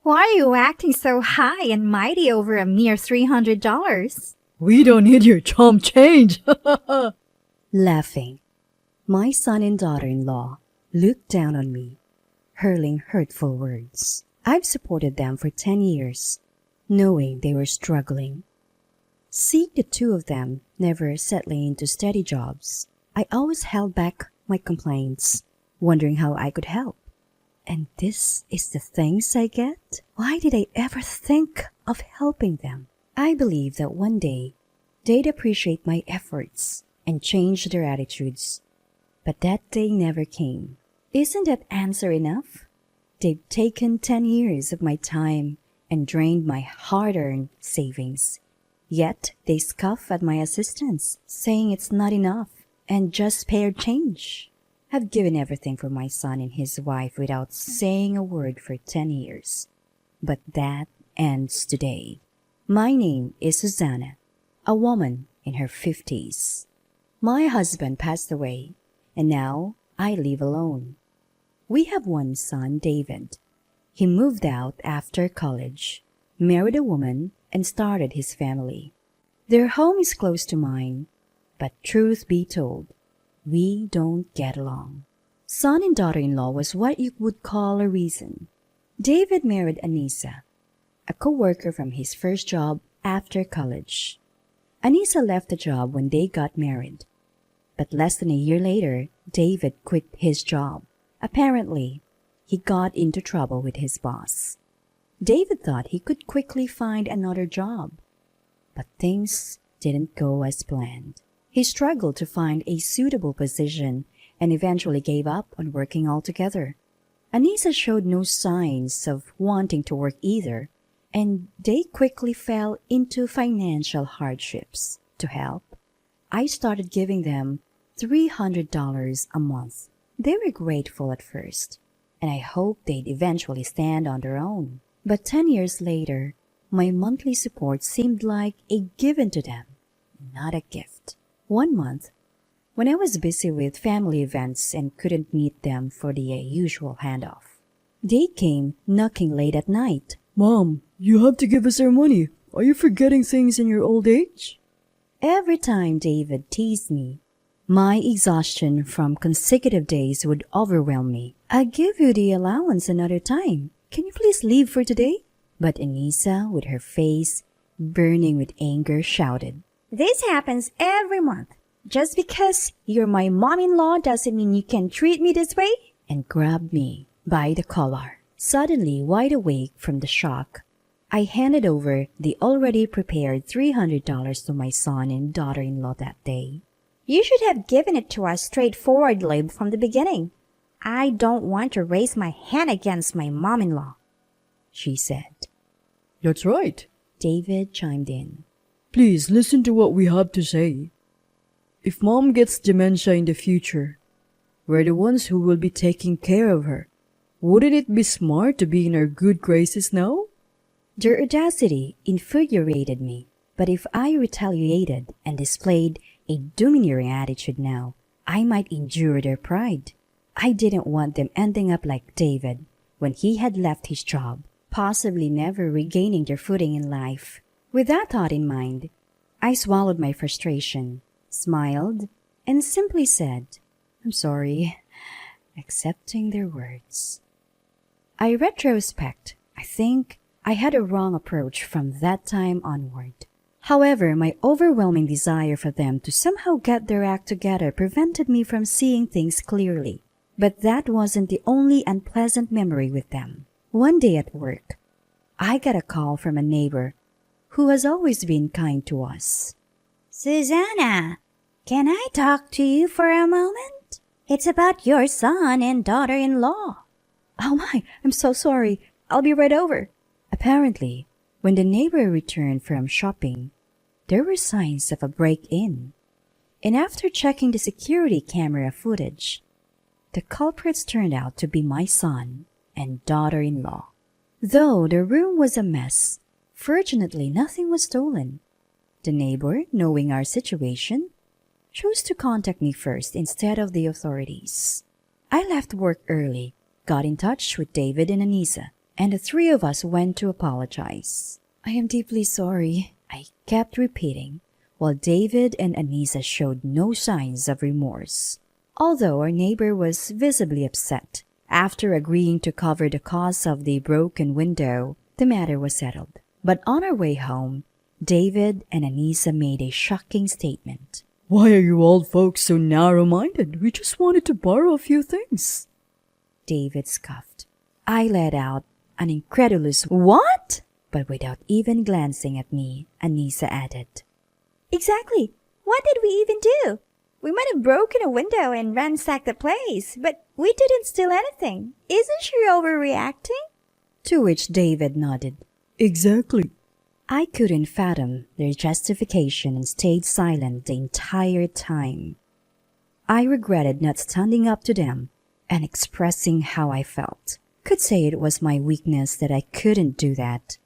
Why are you acting so high and mighty over a mere $300? We don't need your chump change. Laughing, my son and daughter-in-law looked down on me, hurling hurtful words. I've supported them for 10 years, knowing they were struggling. Seeing the two of them never settling into steady jobs, I always held back my complaints, wondering how I could help. And this is the things I get? Why did I ever think of helping them? I believe that one day they'd appreciate my efforts and change their attitudes. But that day never came. Isn't that answer enough? They've taken 10 years of my time and drained my hard-earned savings. Yet they scoff at my assistance, saying it's not enough and just spare change. I've given everything for my son and his wife without saying a word for 10 years. But that ends today. My name is Susanna, a woman in her 50s. My husband passed away, and now I live alone. We have one son, David. He moved out after college, married a woman, and started his family. Their home is close to mine, but truth be told, we don't get along. Son and daughter-in-law was what you would call a reason. David married Anissa, a co-worker from his first job after college. Anissa left the job when they got married, but less than a year later, David quit his job. Apparently, he got into trouble with his boss. David thought he could quickly find another job, but things didn't go as planned. He struggled to find a suitable position and eventually gave up on working altogether. Anissa showed no signs of wanting to work either, and they quickly fell into financial hardships. To help, I started giving them $300 a month. They were grateful at first, and I hoped they'd eventually stand on their own. But 10 years later, my monthly support seemed like a given to them, not a gift. One month, when I was busy with family events and couldn't meet them for the usual handoff, they came knocking late at night. Mom, you have to give us our money. Are you forgetting things in your old age? Every time David teased me, my exhaustion from consecutive days would overwhelm me. "I'll give you the allowance another time. Can you please leave for today?" But Anissa, with her face burning with anger, shouted, This happens every month. Just because you're my mom-in-law doesn't mean you can treat me this way. and grabbed me by the collar. Suddenly wide awake from the shock, I handed over the already prepared $300 to my son and daughter-in-law that day. You should have given it to us straightforwardly from the beginning. I don't want to raise my hand against my mom-in-law, she said. That's right. David chimed in. Please listen to what we have to say. If Mom gets dementia in the future, we're the ones who will be taking care of her. Wouldn't it be smart to be in our good graces now? Their audacity infuriated me, but if I retaliated and displayed a domineering attitude now, I might injure their pride. I didn't want them ending up like David when he had left his job, possibly never regaining their footing in life. With that thought in mind, I swallowed my frustration, smiled, and simply said, "I'm sorry," accepting their words. I retrospect, I think I had a wrong approach from that time onward. However, my overwhelming desire for them to somehow get their act together prevented me from seeing things clearly. But that wasn't the only unpleasant memory with them. One day at work, I got a call from a neighbor who has always been kind to us. Susanna, can I talk to you for a moment? It's about your son and daughter-in-law. "Oh my, I'm so sorry. I'll be right over." Apparently, when the neighbor returned from shopping, there were signs of a break-in. And after checking the security camera footage, the culprits turned out to be my son and daughter-in-law. Though the room was a mess, fortunately nothing was stolen. The neighbor, knowing our situation, chose to contact me first instead of the authorities. I left work early, got in touch with David and Anissa, and the three of us went to apologize. I am deeply sorry, I kept repeating, while David and Anissa showed no signs of remorse. Although our neighbor was visibly upset, after agreeing to cover the cost of the broken window, the matter was settled. But on our way home, David and Anissa made a shocking statement. Why are you old folks so narrow-minded? We just wanted to borrow a few things. David scoffed. I let out an incredulous "What?" But without even glancing at me, Anissa added, Exactly. What did we even do? We might have broken a window and ransacked the place, but we didn't steal anything. Isn't she overreacting? To which David nodded. Exactly. I couldn't fathom their justification and stayed silent the entire time. I regretted not standing up to them and expressing how I felt. Could say it was my weakness that I couldn't do that.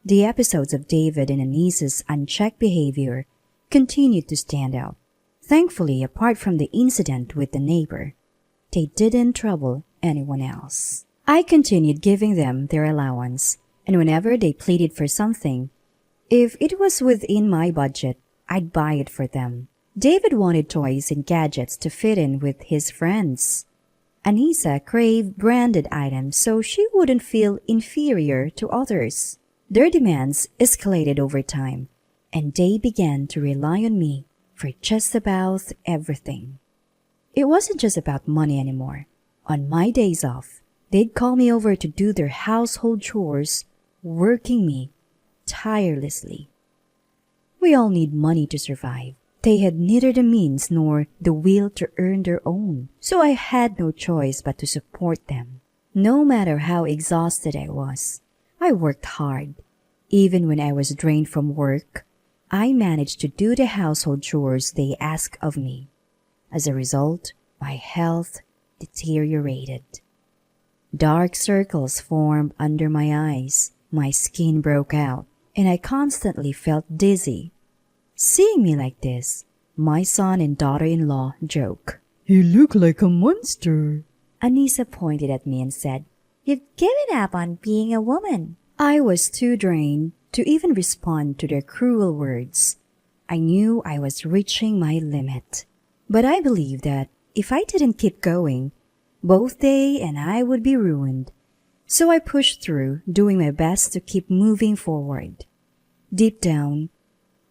The episodes of David and Anissa's unchecked behavior continued to stand out. Thankfully, apart from the incident with the neighbor, they didn't trouble anyone else. I continued giving them their allowance, and whenever they pleaded for something, if it was within my budget, I'd buy it for them. David wanted toys and gadgets to fit in with his friends. Anissa craved branded items so she wouldn't feel inferior to others. Their demands escalated over time, and they began to rely on me for just about everything. It wasn't just about money anymore. On my days off, they'd call me over to do their household chores, working me tirelessly. We all need money to survive. They had neither the means nor the will to earn their own, so I had no choice but to support them. No matter how exhausted I was, I worked hard. Even when I was drained from work, I managed to do the household chores they asked of me. As a result, my health deteriorated. Dark circles formed under my eyes, my skin broke out, and I constantly felt dizzy. Seeing me like this, my son and daughter-in-law joke. You look like a monster. Anissa pointed at me and said, You've given up on being a woman. I was too drained to even respond to their cruel words. I knew I was reaching my limit. But I believed that if I didn't keep going, both they and I would be ruined. So I pushed through, doing my best to keep moving forward. Deep down,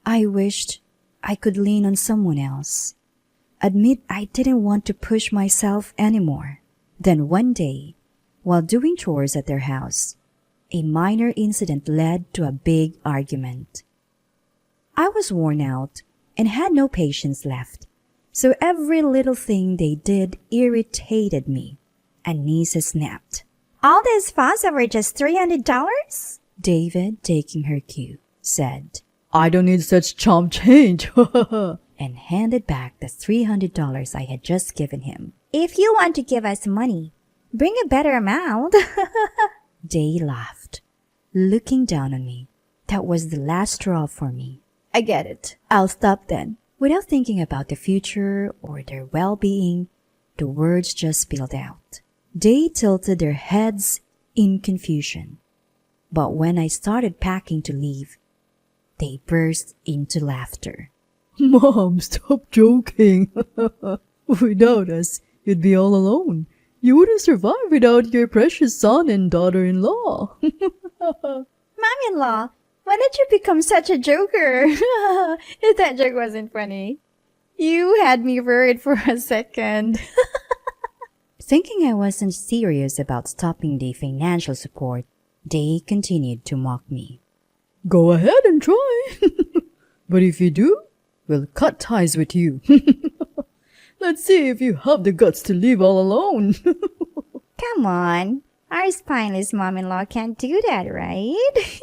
I wished I could lean on someone else. Admit I didn't want to push myself anymore. Then one day, while doing chores at their house, a minor incident led to a big argument. I was worn out and had no patience left, so every little thing they did irritated me. Anissa snapped. All this fuss over just $300? David, taking her cue, said, I don't need such chump change. and handed back the $300 I had just given him. If you want to give us money, bring a better amount. They laughed, looking down on me. That was the last straw for me. I get it. I'll stop then. Without thinking about the future or their well-being, the words just spilled out. They tilted their heads in confusion. But when I started packing to leave, they burst into laughter. Mom, stop joking. Without us, you'd be all alone. You wouldn't survive without your precious son and daughter-in-law. Mom-in-law, when did you become such a joker? If that joke wasn't funny. You had me worried for a second. Thinking I wasn't serious about stopping the financial support, they continued to mock me. Go ahead and try. But if you do, we'll cut ties with you. Let's see if you have the guts to live all alone. Come on. Our spineless mom-in-law can't do that, right?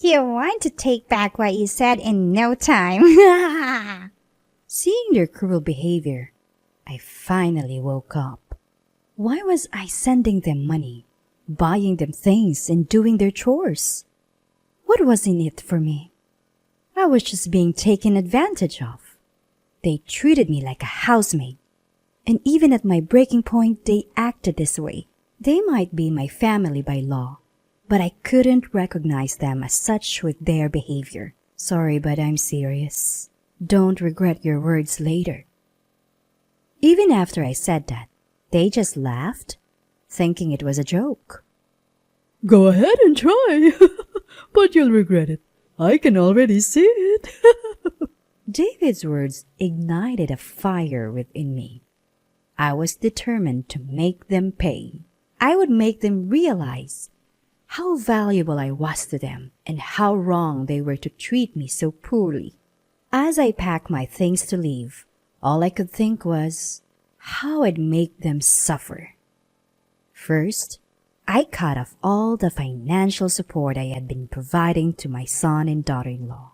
You want to take back what you said in no time. Seeing their cruel behavior, I finally woke up. Why was I sending them money, buying them things, and doing their chores? What was in it for me? I was just being taken advantage of. They treated me like a housemaid. And even at my breaking point, they acted this way. They might be my family by law, but I couldn't recognize them as such with their behavior. Sorry, but I'm serious. Don't regret your words later. Even after I said that, they just laughed, thinking it was a joke. Go ahead and try, but you'll regret it. I can already see it. David's words ignited a fire within me. I was determined to make them pay. I would make them realize how valuable I was to them and how wrong they were to treat me so poorly. As I packed my things to leave, all I could think was how I'd make them suffer. First, I cut off all the financial support I had been providing to my son and daughter-in-law.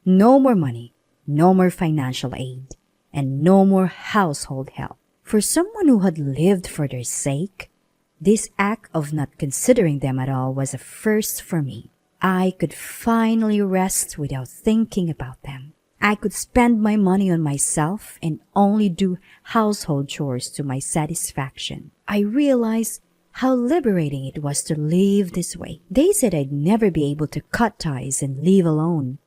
No more money, no more financial aid, and no more household help. For someone who had lived for their sake, this act of not considering them at all was a first for me. I could finally rest without thinking about them. I could spend my money on myself and only do household chores to my satisfaction. I realized how liberating it was to live this way. They said I'd never be able to cut ties and live alone.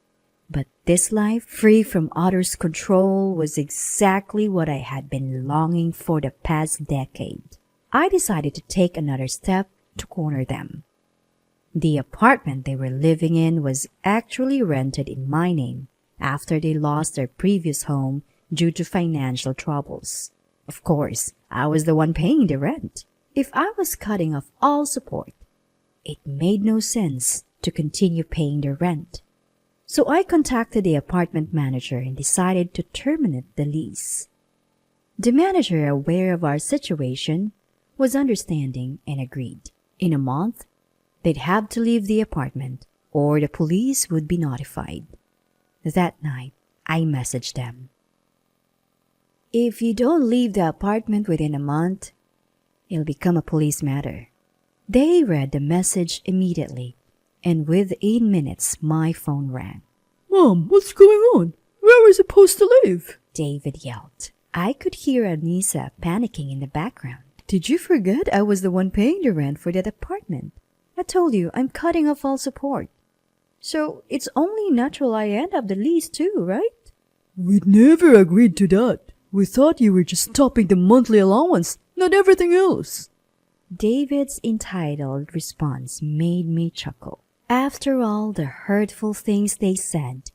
But this life, free from others' control, was exactly what I had been longing for the past decade. I decided to take another step to corner them. The apartment they were living in was actually rented in my name after they lost their previous home due to financial troubles. Of course, I was the one paying the rent. If I was cutting off all support, it made no sense to continue paying the rent. So I contacted the apartment manager and decided to terminate the lease. The manager, aware of our situation, was understanding and agreed. In a month, they'd have to leave the apartment or the police would be notified. That night, I messaged them. If you don't leave the apartment within a month, it'll become a police matter. They read the message immediately, and within minutes, my phone rang. Mom, what's going on? Where are we supposed to live? David yelled. I could hear Anissa panicking in the background. Did you forget I was the one paying the rent for that apartment? I told you I'm cutting off all support. So it's only natural I end up the lease too, right? We'd never agreed to that. We thought you were just stopping the monthly allowance, not everything else. David's entitled response made me chuckle. After all the hurtful things they said,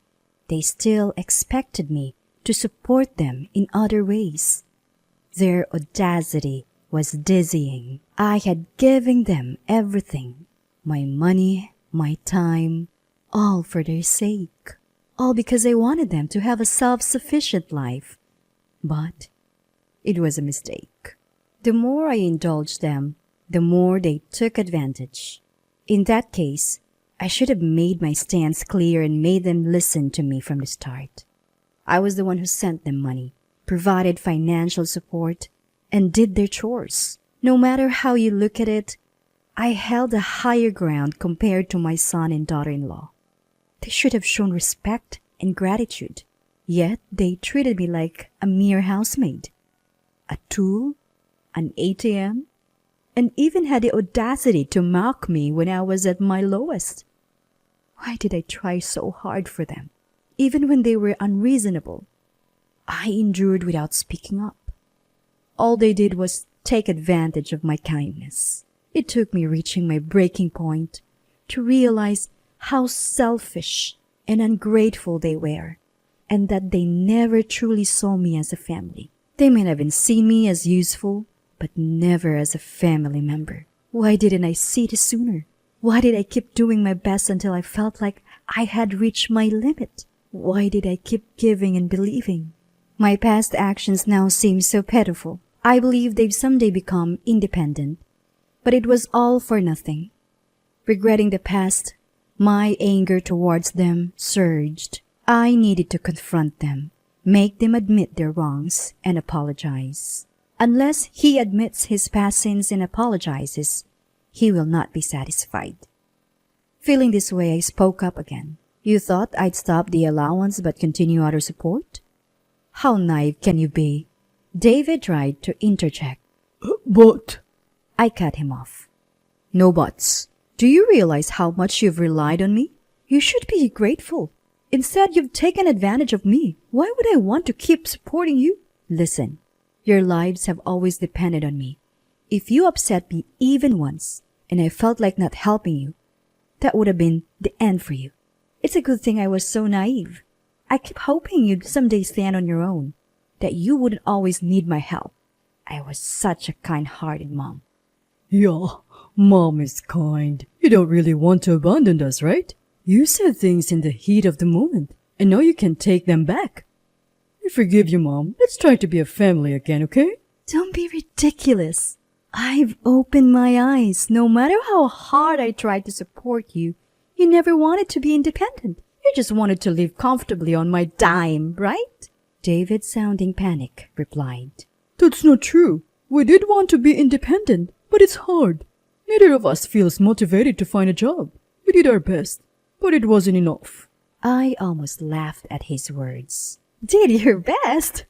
they still expected me to support them in other ways. Their audacity was dizzying. I had given them everything, my money, my time, all for their sake, all because I wanted them to have a self-sufficient life. But it was a mistake. The more I indulged them, the more they took advantage. In that case, I should have made my stance clear and made them listen to me from the start. I was the one who sent them money, provided financial support, and did their chores. No matter how you look at it, I held a higher ground compared to my son and daughter-in-law. They should have shown respect and gratitude. Yet they treated me like a mere housemaid, a tool, an ATM, and even had the audacity to mock me when I was at my lowest. Why did I try so hard for them, even when they were unreasonable? I endured without speaking up. All they did was take advantage of my kindness. It took me reaching my breaking point to realize how selfish and ungrateful they were, and that they never truly saw me as a family. They might have seen me as useful, but never as a family member. Why didn't I see this sooner? Why did I keep doing my best until I felt like I had reached my limit? Why did I keep giving and believing? My past actions now seem so pitiful. I believe they've someday become independent, but it was all for nothing. Regretting the past, my anger towards them surged. I needed to confront them, make them admit their wrongs, and apologize. Unless he admits his past sins and apologizes, he will not be satisfied. Feeling this way, I spoke up again. You thought I'd stop the allowance but continue other support? How naive can you be? David tried to interject. But... I cut him off. No buts. Do you realize how much you've relied on me? You should be grateful. Instead, you've taken advantage of me. Why would I want to keep supporting you? Listen, your lives have always depended on me. If you upset me even once, and I felt like not helping you, that would have been the end for you. It's a good thing I was so naive. I kept hoping you'd someday stand on your own, that you wouldn't always need my help. I was such a kind-hearted mom. Yeah, Mom is kind. You don't really want to abandon us, right? You said things in the heat of the moment, and now you can take them back. I forgive you, Mom. Let's try to be a family again, okay? Don't be ridiculous. I've opened my eyes. No matter how hard I tried to support you, you never wanted to be independent. You just wanted to live comfortably on my dime, right? David, sounding panic, replied. That's not true. We did want to be independent, but it's hard. Neither of us feels motivated to find a job. We did our best, but it wasn't enough. I almost laughed at his words. Did your best?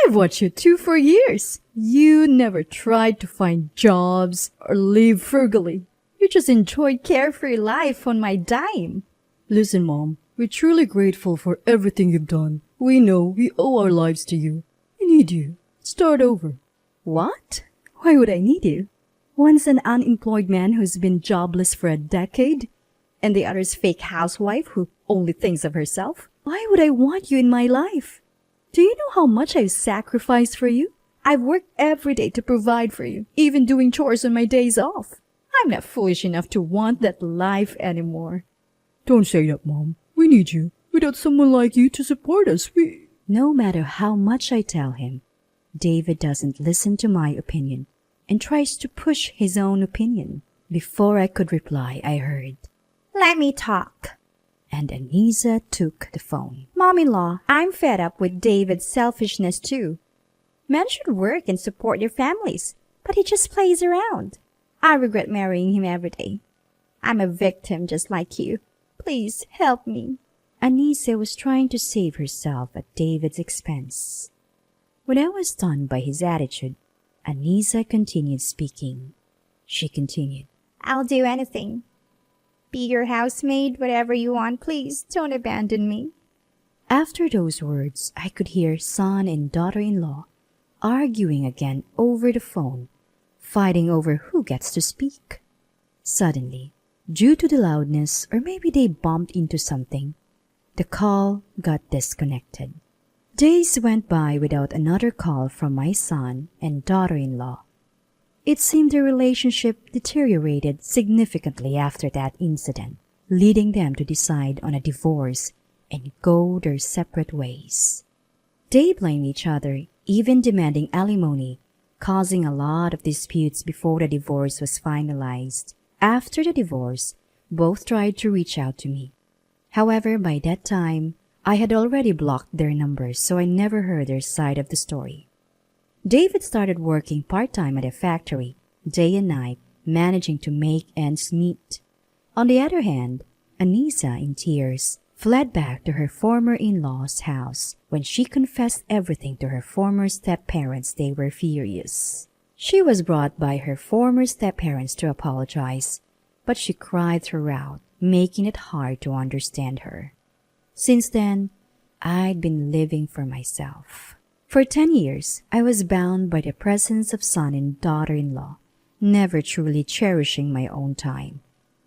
I've watched you two for years. You never tried to find jobs or live frugally. You just enjoyed carefree life on my dime. Listen, Mom, we're truly grateful for everything you've done. We know we owe our lives to you. We need you. Start over. What? Why would I need you? One's an unemployed man who's been jobless for a decade, and the other's fake housewife who only thinks of herself. Why would I want you in my life? Do you know how much I've sacrificed for you? I've worked every day to provide for you, even doing chores on my days off. I'm not foolish enough to want that life anymore. Don't say that, Mom. We need you. Without someone like you to support us, we... No matter how much I tell him, David doesn't listen to my opinion and tries to push his own opinion. Before I could reply, I heard, Let me talk. And Anisa took the phone. Mom-in-law, I'm fed up with David's selfishness too. Men should work and support their families, but he just plays around. I regret marrying him every day. I'm a victim just like you. Please help me. Anisa was trying to save herself at David's expense. When I was stunned by his attitude, Anisa continued speaking. She continued, I'll do anything. Be your housemaid, whatever you want. Please don't abandon me. After those words, I could hear son and daughter-in-law arguing again over the phone, fighting over who gets to speak. Suddenly, due to the loudness, or maybe they bumped into something, the call got disconnected. Days went by without another call from my son and daughter-in-law. It seemed their relationship deteriorated significantly after that incident, leading them to decide on a divorce and go their separate ways. They blamed each other, even demanding alimony, causing a lot of disputes before the divorce was finalized. After the divorce, both tried to reach out to me. However, by that time, I had already blocked their numbers, so I never heard their side of the story. David started working part-time at a factory, day and night, managing to make ends meet. On the other hand, Anisa, in tears, fled back to her former in-law's house. When she confessed everything to her former step-parents, they were furious. She was brought by her former step-parents to apologize, but she cried throughout, making it hard to understand her. Since then, I'd been living for myself. For 10 years, I was bound by the presence of son and daughter-in-law, never truly cherishing my own time.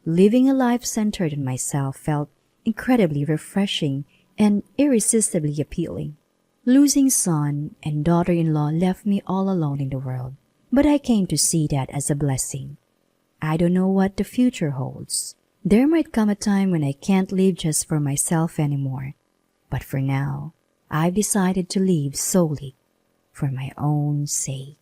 Living a life centered on myself felt incredibly refreshing and irresistibly appealing. Losing son and daughter-in-law left me all alone in the world, but I came to see that as a blessing. I don't know what the future holds. There might come a time when I can't live just for myself anymore, but for now, I've decided to live solely for my own sake.